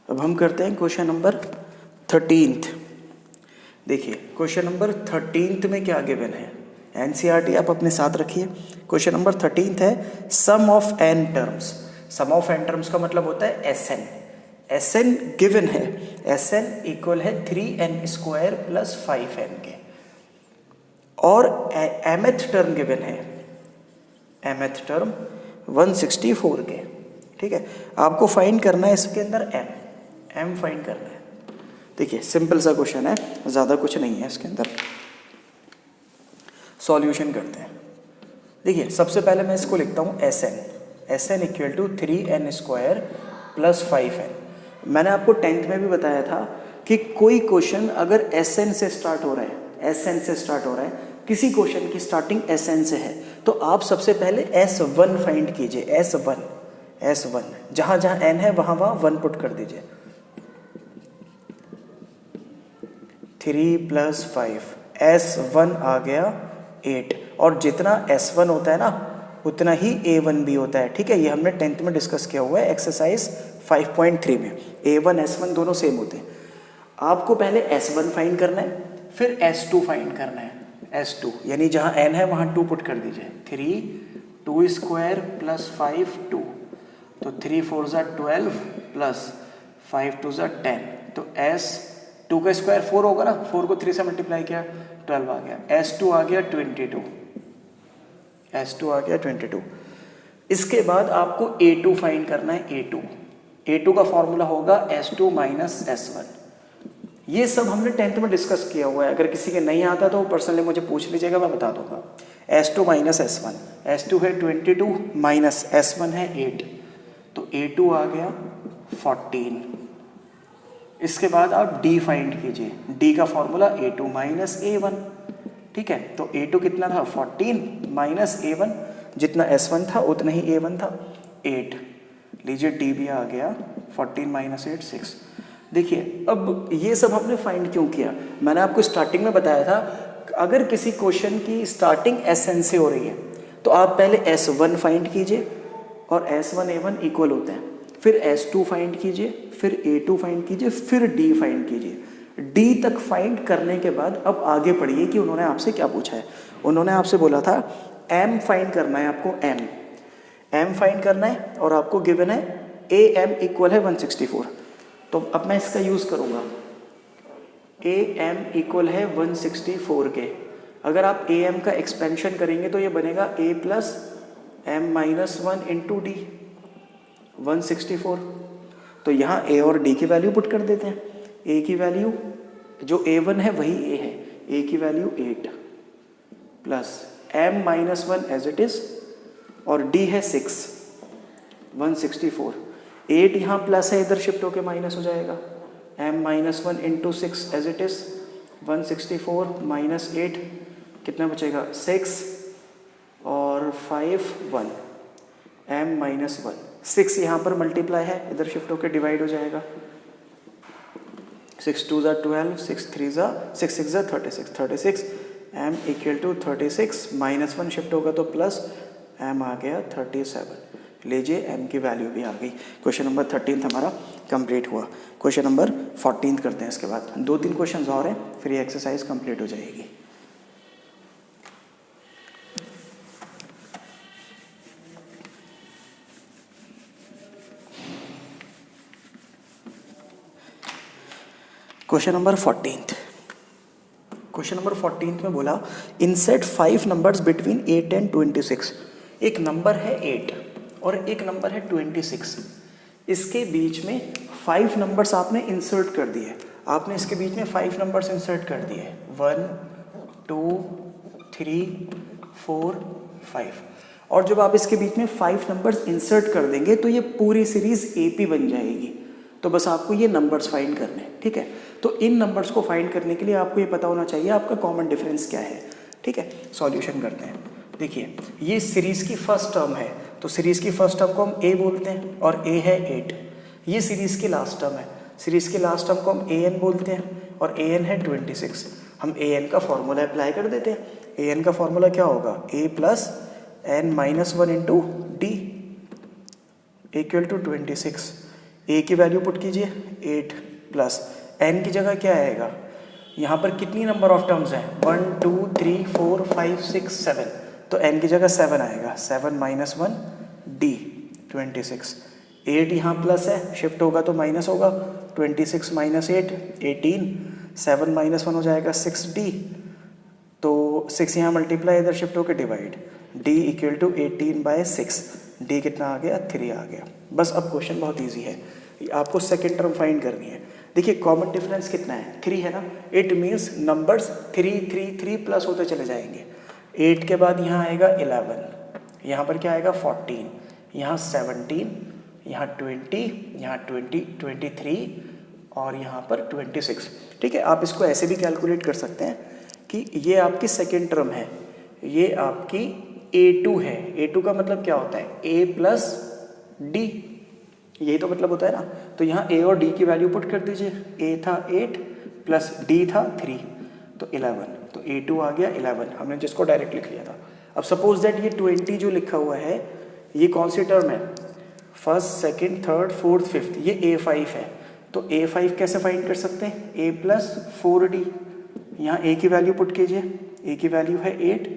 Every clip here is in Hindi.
अब हम करते हैं क्वेश्चन नंबर 13th। देखिए क्वेश्चन नंबर 13th में क्या गिवन है, एनसीईआरटी आप अपने साथ रखिए। क्वेश्चन नंबर 13th है sum of n terms. Sum of n terms का मतलब होता है S n. S n given है, एस एन इक्वल है 3n² प्लस 5n के। और एमएथ टर्म गिवन है, एमएथ टर्म 164 के। ठीक है, आपको फाइंड करना है इसके अंदर एम फाइंड करना है। देखिए सिंपल सा क्वेश्चन है, ज़्यादा कुछ नहीं है इसके अंदर। सॉल्यूशन करते हैं। देखिए सबसे पहले मैं इसको लिखता हूँ S N equal to 3n² plus 5n। मैंने आपको 10th में भी बताया था कि कोई क्वेश्चन अगर एस एन से स्टार्ट हो रहा है, एस एन से स्टार्ट हो रहा है, किसी क्वेश्चन की स्टार्टिंग एस एन से है, तो आप सबसे पहले S1 फाइंड कीजिए। S1 जहाँ जहाँ n है वहाँ वहाँ 1 पुट कर दीजिए। 3 + 5 S1 आ गया 8, और जितना S1 होता है ना उतना ही A1 भी होता है। ठीक है, ये हमने 10th में डिस्कस किया हुआ है एक्सरसाइज 5.3 में। A1 S1 दोनों सेम होते हैं। आपको पहले S1 फाइंड करना है, फिर S2 फाइंड करना है। S2 यानी जहाँ n है वहाँ 2 पुट कर दीजिए। 3 2² प्लस 5 2, तो 3 4 = 12 प्लस 5 2 = 10, तो S2 का स्क्वायर 4 होगा ना, 4 को 3 से मल्टीप्लाई किया 12 आ गया। S2 आ गया 22, S2 आ गया 22। इसके बाद आपको A2 फाइंड करना है। A2 का फॉर्मूला होगा S2 - S1। ये सब हमने 10th में डिस्कस किया हुआ है, अगर किसी के नहीं आता तो पर्सनली मुझे पूछ लीजिएगा, मैं बता दूंगा। S2 - S1, S2 है 22 माइनस S1 है 8, तो A2 आ गया 14। इसके बाद आप D फाइंड कीजिए। D का फॉर्मूला A2 - A1। ठीक है, तो A2 कितना था 14 माइनस A1, जितना S1 था उतना ही A1 था 8। लीजिए D भी आ गया 14 - 8 6। देखिए अब ये सब हमने फाइंड क्यों किया, मैंने आपको स्टार्टिंग में बताया था अगर किसी क्वेश्चन की स्टार्टिंग एसएन से हो रही है तो आप पहले S1 फाइंड कीजिए, और S1 A1 इक्वल होते हैं, फिर S2 फाइंड कीजिए, फिर A2 फाइंड कीजिए, फिर D फाइंड कीजिए। D तक फाइंड करने के बाद अब आगे पढ़िए कि उन्होंने आपसे क्या पूछा है। उन्होंने आपसे बोला था M फाइंड करना है, आपको M फाइंड करना है, और आपको गिवन है AM इक्वल है 164। तो अब मैं इसका यूज़ करूँगा। AM इक्वल है 164 के। अगर आप AM का एक्सपेंशन करेंगे तो ये बनेगा A + M - 1 इंटू D 164। तो यहाँ A और D की वैल्यू पुट कर देते हैं। A की वैल्यू जो A1 है वही A है, A की value 8 plus M - 1 as it is, और D है 6 164। 8 यहाँ प्लस है, इधर शिफ्ट होके माइनस हो जाएगा। M - 1 into 6 as it is 164 minus 8 कितना बचेगा 6 और 5 1। M - 1 6 यहाँ पर मल्टीप्लाई है, इधर शिफ्ट होके डिवाइड हो जाएगा। 6 2 = 12, 6 3 = 6 6 = 36 M equal to 36 minus 1 shift होगा तो प्लस M आ गया 37। लीजिए M की वैल्यू भी आ गई। क्वेश्चन नंबर 13 हमारा कंप्लीट हुआ। क्वेश्चन नंबर 14 करते हैं इसके बाद। 2-3 क्वेश्चन और हैं, फिर ये एक्सरसाइज कंप्लीट हो जाएगी। Question number 14। क्वेश्चन नंबर 14 में बोला इंसर्ट 5 नंबर्स बिटवीन 8 and 26। एक नंबर है 8 और एक नंबर है 26। इसके बीच में 5 नंबर्स आपने इंसर्ट कर दिए। आपने इसके बीच में 5 नंबर्स इंसर्ट कर दिए, 1 2 3 4 5। और जब आप इसके बीच में 5 नंबर्स इंसर्ट कर देंगे तो ये पूरी सीरीज AP बन जाएगी। तो बस आपको ये नंबर्स फाइंड करने, ठीक है। तो इन नंबर्स को फाइंड करने के लिए आपको ये पता होना चाहिए आपका कॉमन डिफरेंस क्या है, ठीक है। सॉल्यूशन करते हैं। देखिए ये सीरीज़ की फर्स्ट टर्म है, तो सीरीज़ की फर्स्ट टर्म को हम A बोलते हैं और A है 8। ये सीरीज़ की लास्ट टर्म है, सीरीज़ की लास्ट टर्म को हम AN बोलते हैं और AN है 26। हम AN का फॉर्मूला अप्लाई कर देते हैं। AN का फॉर्मूला क्या होगा, A + N - 1 into D equal to 26। A की वैल्यू पुट कीजिए 8 प्लस एन की जगह क्या आएगा, यहाँ पर कितनी नंबर ऑफ टर्म्स हैं 1 2 3 4 5 6 7, तो एन की जगह 7 आएगा, 7 माइनस 1 डी 26, 8 यहाँ प्लस है, शिफ्ट होगा तो माइनस होगा, 26 माइनस 8 18, 7 माइनस 1 हो जाएगा 6 डी, तो 6 यहाँ मल्टीप्लाई, इधर शिफ्ट होकर divide, d equal to 18/6, d कितना आ गया 3 आ गया। बस अब क्वेश्चन बहुत इजी है, आपको सेकेंड टर्म फाइंड करनी है। देखिए कॉमन डिफरेंस कितना है 3 है ना, इट मीन्स नंबर्स 3 3 3 प्लस होते चले जाएंगे। 8 के बाद यहाँ आएगा 11, यहाँ पर क्या आएगा 14, यहाँ 17, यहाँ 20, यहाँ 20 23 और यहाँ पर 26। ठीक है, आप इसको ऐसे भी कैलकुलेट कर सकते हैं कि ये आपकी सेकेंड टर्म है, ये आपकी A2 है। A2 का मतलब क्या होता है A प्लस डी, यही तो मतलब होता है ना। तो यहाँ A और D की वैल्यू पुट कर दीजिए, A था 8 प्लस D था 3, तो 11, तो A2 आ गया 11, हमने जिसको डायरेक्ट लिख लिया था। अब सपोज दैट ये 20 जो लिखा हुआ है ये कौन सी टर्म है, first second third fourth fifth, ये A5 है, तो A5 कैसे फाइंड कर सकते हैं A प्लस 4D, यहाँ A की वैल्यू पुट कीजिए, A की वैल्यू है 8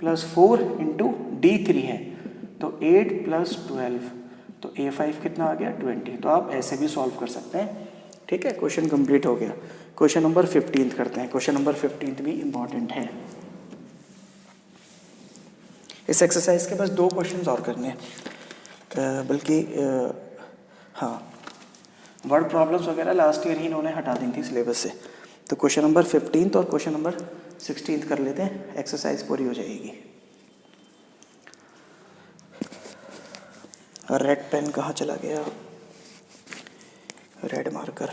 प्लस 4 इंटू डी 3 है, तो 8 प्लस 12, तो A5 कितना आ गया 20। तो आप ऐसे भी सॉल्व कर सकते हैं। ठीक है, क्वेश्चन कंप्लीट हो गया। क्वेश्चन नंबर 15 करते हैं। क्वेश्चन नंबर 15 भी इम्पॉर्टेंट है। इस एक्सरसाइज के बस 2 क्वेश्चन और करने हैं, बल्कि हाँ वर्ड प्रॉब्लम्स वगैरह लास्ट ईयर ही इन्होंने हटा दी थी सिलेबस से। तो क्वेश्चन नंबर 15 और क्वेश्चन नंबर 16 कर लेते हैं, एक्सरसाइज पूरी हो जाएगी। रेड पेन कहाँ चला गया, रेड मार्कर,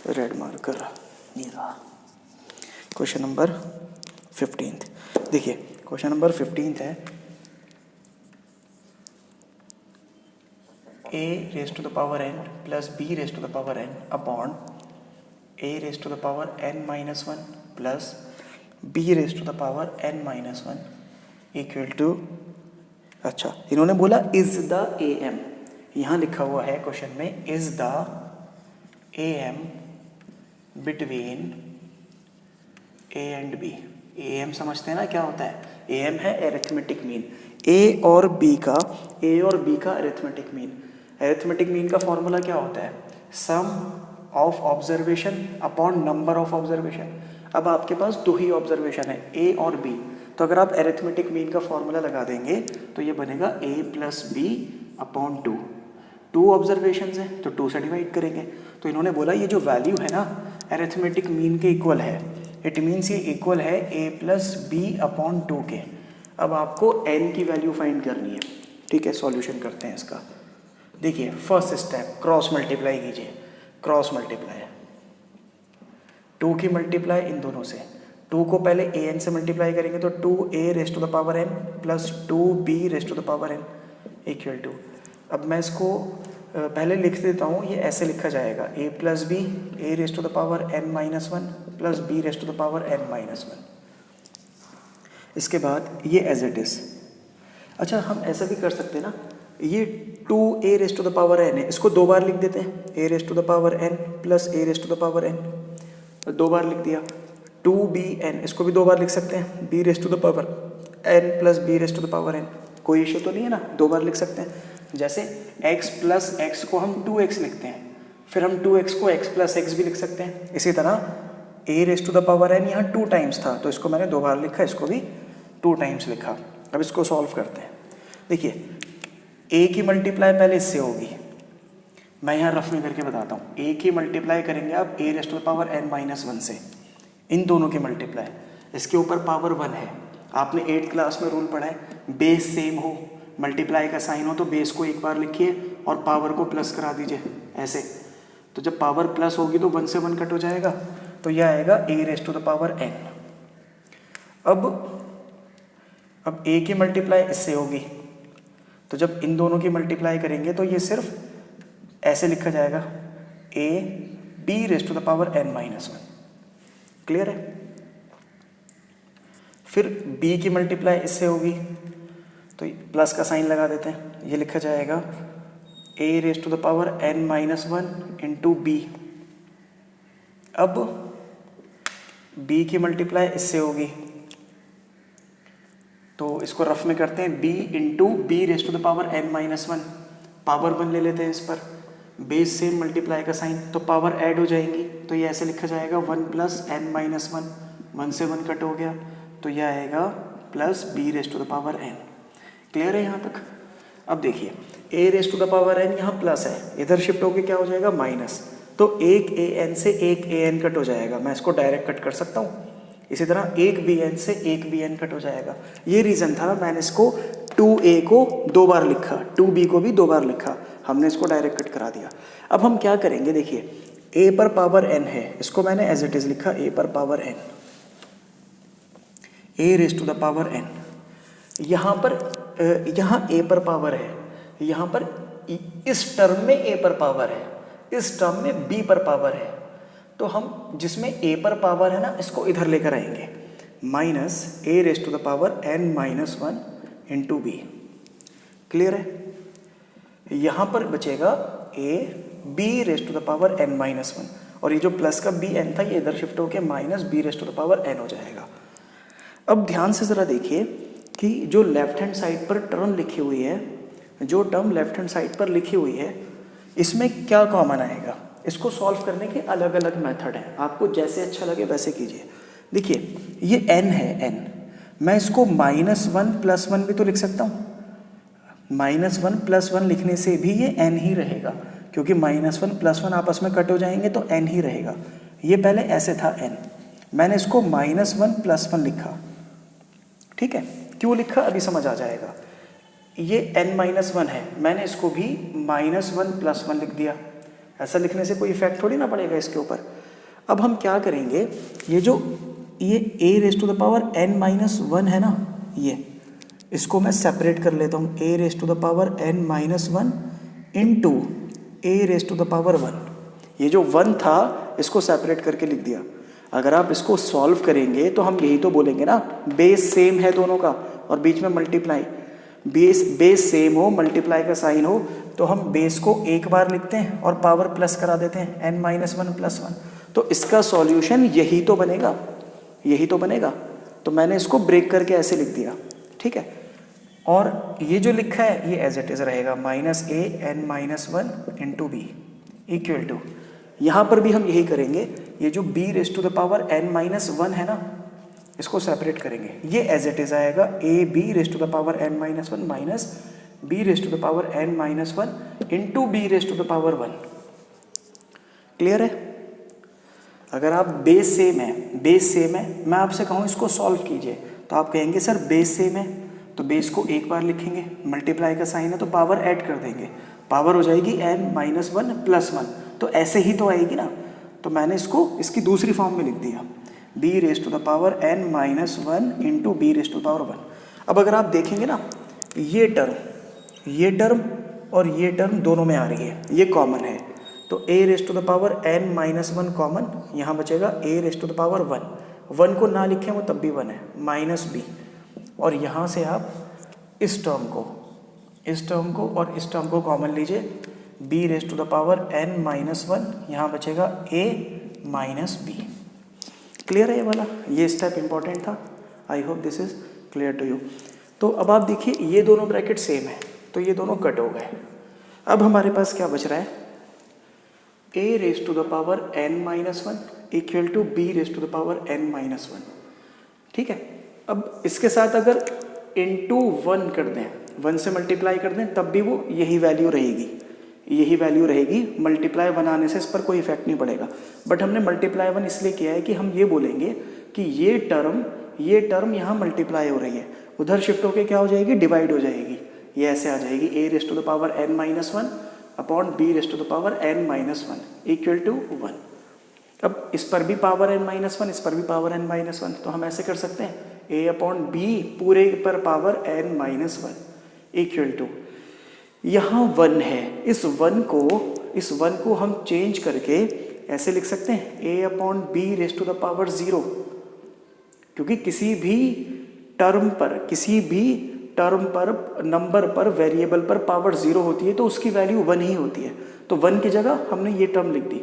रेड मार्कर ये रहा। क्वेश्चन नंबर 15, देखिए क्वेश्चन नंबर 15 है a raised to the power n plus b raised to the power n upon a raised to the power n minus 1 plus b raised to the power n minus 1 equal to, अच्छा इन्होंने बोला इज द am, यहाँ लिखा हुआ है क्वेश्चन में is the am between a and b। am समझते हैं ना क्या होता है, am है एरिथमेटिक मीन, a और b का एरिथमेटिक मीन। एरिथमेटिक मीन का फॉर्मूला क्या होता है, sum of observation upon number of observation. अब आपके पास 2 ही ऑब्जर्वेशन है a और b, तो अगर आप एरिथमेटिक मीन का फॉर्मूला लगा देंगे तो ये बनेगा a plus B upon 2। 2 observation हैं तो 2 से डिवाइड करेंगे। तो इन्होंने बोला ये जो वैल्यू है ना एरिथमेटिक मीन के इक्वल है, इट मीन्स ये इक्वल है a प्लस बी अपॉन 2 के। अब आपको n की वैल्यू फाइंड करनी है। ठीक है, सॉल्यूशन करते हैं इसका। देखिए फर्स्ट स्टेप क्रॉस मल्टीप्लाई कीजिए, क्रॉस मल्टीप्लाई 2 की मल्टीप्लाई इन दोनों से, 2 को पहले ए एन से मल्टीप्लाई करेंगे तो 2a raised to the power n plus 2b raised to the power n equal to, अब मैं इसको पहले लिख देता हूँ, ये ऐसे लिखा जाएगा a plus B a raised to the power n minus 1 plus b raised to the power n minus 1। इसके बाद ये एज इट इज़। अच्छा हम ऐसा भी कर सकते हैं ना, ये 2a raised to the power n है, इसको 2 बार लिख देते हैं, a raised to the power n plus a raised to the power n, 2 बार लिख दिया। 2bn इसको भी 2 बार लिख सकते हैं, b raised to the power n plus b raised to the power n, कोई इशू तो नहीं है ना, 2 बार लिख सकते हैं। जैसे x प्लस x को हम 2x लिखते हैं, फिर हम 2x को x प्लस x भी लिख सकते हैं। इसी तरह a raised to the power n यहाँ 2 टाइम्स था तो इसको मैंने 2 बार लिखा, इसको भी 2 टाइम्स लिखा। अब इसको सॉल्व करते हैं। देखिए a की मल्टीप्लाई पहले इससे होगी, मैं यहाँ रफ में करके बताता हूँ। a की मल्टीप्लाई करेंगे आप a raised to the power n minus 1 से, इन दोनों की मल्टीप्लाई, इसके ऊपर पावर 1 है। आपने 8th क्लास में रूल पढ़ा है, बेस सेम हो, मल्टीप्लाई का साइन हो तो बेस को एक बार लिखिए और पावर को प्लस करा दीजिए ऐसे। तो जब पावर प्लस होगी तो 1 से 1 कट हो जाएगा, तो यह आएगा a raised to the power n। अब a की मल्टीप्लाई इससे होगी, तो जब इन दोनों की मल्टीप्लाई करेंगे तो ये सिर्फ ऐसे लिखा जाएगा a b raised to the power n minus 1। Clear है। फिर b की मल्टीप्लाई इससे होगी तो प्लस का साइन लगा देते हैं, ये लिखा जाएगा a raise to the power n minus 1 into b. अब b की मल्टीप्लाई इससे होगी, तो इसको रफ में करते हैं, b into B raise to the power n minus 1, power 1 ले लेते हैं इस पर, बेस से मल्टीप्लाई का साइन, तो पावर ऐड हो जाएंगी, तो ये ऐसे लिखा जाएगा 1 प्लस n माइनस 1, 1 से 1 कट हो गया, तो यह आएगा plus B raise to the power n। Clear है यहाँ तक? अब देखिए a raise to the power n यहाँ प्लस है, इधर शिफ्ट होके क्या हो जाएगा माइनस, तो एक an से एक an कट हो जाएगा, मैं इसको डायरेक्ट कट कर सकता हूँ। इसी तरह एक bn से एक bn कट हो जाएगा। ये रीज़न था मैंने इसको 2a को 2 बार लिखा, 2b को भी 2 बार लिखा, हमने इसको डायरेक्ट कट करा दिया। अब हम क्या करेंगे, देखिए a पर पावर n है, इसको मैंने एज इट इज़ लिखा a पर power n, a raise to the power n। यहाँ पर यहाँ a पर पावर है, यहाँ पर इस टर्म में a पर पावर है, इस टर्म में b पर पावर है, तो हम जिसमें a पर पावर है ना, इसको इधर लेकर आएंगे, minus a raise to the power n minus 1 into B. Clear है? यहाँ पर बचेगा a b raise to the power n minus 1, और ये जो प्लस का bn था ये इधर शिफ्ट होकर minus b raise to the power n हो जाएगा। अब ध्यान से ज़रा देखिए कि जो लेफ्ट हैंड साइड पर टर्म लिखी हुई है, जो टर्म लेफ्ट हैंड साइड पर लिखी हुई है, इसमें क्या कॉमन आएगा? इसको सॉल्व करने के अलग अलग मेथड हैं, आपको जैसे अच्छा लगे वैसे कीजिए। देखिए ये n है, n, मैं इसको माइनस 1 प्लस 1 भी तो लिख सकता हूँ, माइनस 1 प्लस 1 लिखने से भी ये n ही रहेगा, क्योंकि माइनस 1 प्लस 1 आपस में कट हो जाएंगे तो n ही रहेगा। ये पहले ऐसे था n, मैंने इसको माइनस 1 प्लस 1 लिखा, ठीक है? क्यों लिखा अभी समझ आ जाएगा। ये n माइनस 1 है, मैंने इसको भी माइनस 1 प्लस 1 लिख दिया, ऐसा लिखने से कोई इफेक्ट थोड़ी ना पड़ेगा इसके ऊपर। अब हम क्या करेंगे, ये a raise to the power n minus 1 है ना, ये इसको मैं सेपरेट कर लेता हूँ, a raise to the power n minus 1 into a raise to the power 1। ये जो 1 था इसको सेपरेट करके लिख दिया। अगर आप इसको सॉल्व करेंगे तो हम यही तो बोलेंगे ना, बेस सेम है दोनों का और बीच में मल्टीप्लाई, बेस सेम हो, मल्टीप्लाई का साइन हो, तो हम बेस को एक बार लिखते हैं और पावर प्लस करा देते हैं, n माइनस 1 प्लस 1, तो इसका सॉल्यूशन यही तो बनेगा, यही तो बनेगा। तो मैंने इसको ब्रेक करके ऐसे लिख दिया, ठीक है? और ये जो लिखा है ये एज इट इज़ रहेगा, minus a n minus 1 into B equal to, यहाँ पर भी हम यही करेंगे, ये जो b raise to the power n minus 1 है ना, इसको सेपरेट करेंगे, ये एज इट इज़ आएगा a b raise to the power n minus 1 minus b raise to the power n minus 1 into b raise to the power 1। Clear है? अगर आप बेस सेम है, मैं आपसे कहूँ इसको सॉल्व कीजिए, तो आप कहेंगे सर बेस सेम है, तो बेस को एक बार लिखेंगे, मल्टीप्लाई का साइन है तो पावर ऐड कर देंगे, पावर हो जाएगी n माइनस 1 प्लस 1, तो ऐसे ही तो आएगी ना। तो मैंने इसको इसकी दूसरी फॉर्म में लिख दिया, b raise to the power n minus 1 into B raise to the power 1। अब अगर आप देखेंगे ना, ये टर्म और ये टर्म दोनों में आ रही है, ये कॉमन है, तो a raise to the power n minus 1 common, यहाँ बचेगा a raise to the power 1 को ना लिखें वो तब भी 1 है, माइनस b, और यहाँ से आप इस टर्म को और इस टर्म को कॉमन लीजिए, b raise to the power n minus 1, यहाँ बचेगा a माइनस b। क्लियर है ये वाला? ये स्टेप इंपॉर्टेंट था, I hope this is clear to you. तो अब आप देखिए ये दोनों ब्रैकेट सेम है, तो ये दोनों कट हो गए। अब हमारे पास क्या बच रहा है, a raise to the power n minus 1 equal to b raise to the power n minus 1, ठीक है? अब इसके साथ अगर इंटू 1 कर दें, 1 से मल्टीप्लाई कर दें, तब भी वो यही वैल्यू रहेगी, मल्टीप्लाई 1 आने से इस पर कोई इफेक्ट नहीं पड़ेगा। बट हमने मल्टीप्लाई 1 इसलिए किया है कि हम ये बोलेंगे कि ये टर्म यहाँ मल्टीप्लाई हो रही है, उधर शिफ्ट होके क्या हो जाएगी, डिवाइड हो जाएगी, ये ऐसे आ जाएगी a raise to the power n minus 1 upon b raise to the power n minus 1 equal to 1। अब इस पर भी पावर n माइनस 1, इस पर भी पावर n माइनस 1, तो हम ऐसे कर सकते हैं a अपॉन b पूरे पर power n minus 1 equal to, यहाँ 1 है, इस 1 को हम चेंज करके ऐसे लिख सकते हैं a upon b raise to the power 0, क्योंकि किसी भी टर्म पर, किसी भी टर्म पर, नंबर पर, वेरिएबल पर पावर 0 होती है तो उसकी वैल्यू 1 ही होती है, तो 1 की जगह हमने ये टर्म लिख दी।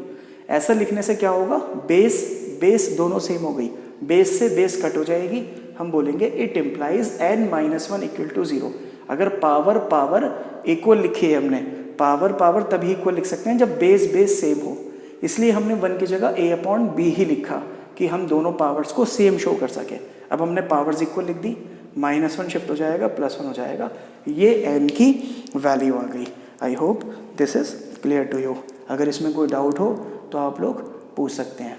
ऐसा लिखने से क्या होगा, बेस दोनों सेम हो गई, बेस से बेस कट हो जाएगी, हम बोलेंगे it implies n-1 equal to 0। अगर पावर इक्वल लिखी है हमने, पावर तभी इक्वल लिख सकते हैं जब बेस सेम हो, इसलिए हमने 1 की जगह a/b ही लिखा कि हम दोनों पावर्स को सेम शो कर सके। अब हमने पावर्स इक्वल लिख दी, -1 शिफ्ट हो जाएगा, +1 हो जाएगा, ये n की वैल्यू आ गई। I hope this is clear to you. अगर इसमें कोई डाउट हो तो आप लोग पूछ सकते हैं,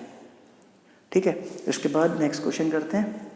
ठीक है। इसके बाद नेक्स्ट क्वेश्चन करते हैं।